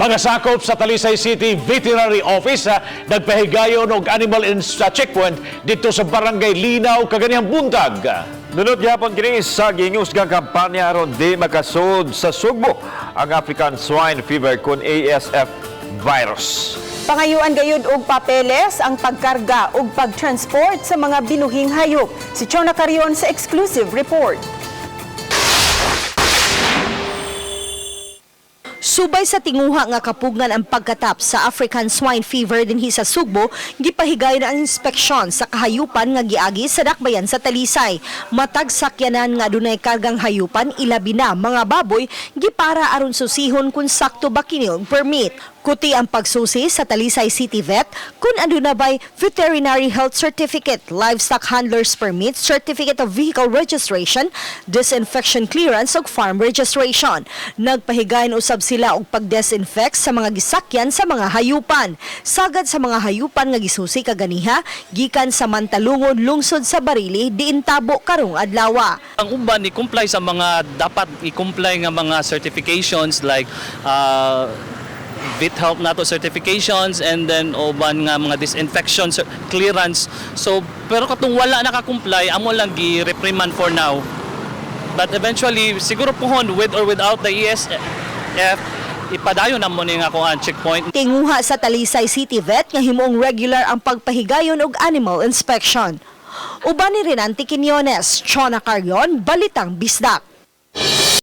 Mga sakop sa Talisay City Veterinary Office nagpahigayon og animal checkpoint dito sa Barangay Linaw kaganihang buntag. Nunod gyapon kini sa gingusgang kampanya aron di makasud sa sugbo ang African Swine Fever kun ASF virus. Pangayuan gayud og papeles ang pagkarga ug pagtransport sa mga binuhing hayop. Si Chona Carion sa exclusive report. Subay sa tinguha nga kapugngan ang pagkatap sa African Swine Fever dinhi sa Sugbo, gipahigayon ang inspeksyon sa kahayupan nga giagi sa dakbayan sa Talisay. Matag sakyanan nga adunay kargang hayupan, ilabi na mga baboy, gipara aron susihon kung sakto ba kini og permit. Kuti ang pagsusi sa Talisay City Vet kung aduna bay Veterinary Health Certificate, Livestock Handlers Permit, Certificate of Vehicle Registration, Disinfection Clearance ug Farm Registration. Nagpahigayon usab sila og pagdesinfect sa mga gisakyan sa mga hayupan. Sagad sa mga hayupan nga gisusi kaganiha gikan sa Mantalungon, lungsod sa Barili, diin tabo karong adlaw. Ang uban i-comply sa mga dapat i-comply nga mga certifications like Vet Health nato certifications and then uban nga mga disinfection clearance. So pero katong wala naka-comply amo lang gi-reprimand for now. But eventually siguro pohon with or without the ESF ipadayon na mo ni nga kuan checkpoint. Tinguha sa Talisay City Vet nga himuong regular ang pagpahigayon og animal inspection. Uban ni Renante Quiñones, Chona Carion, Balitang Bisdak.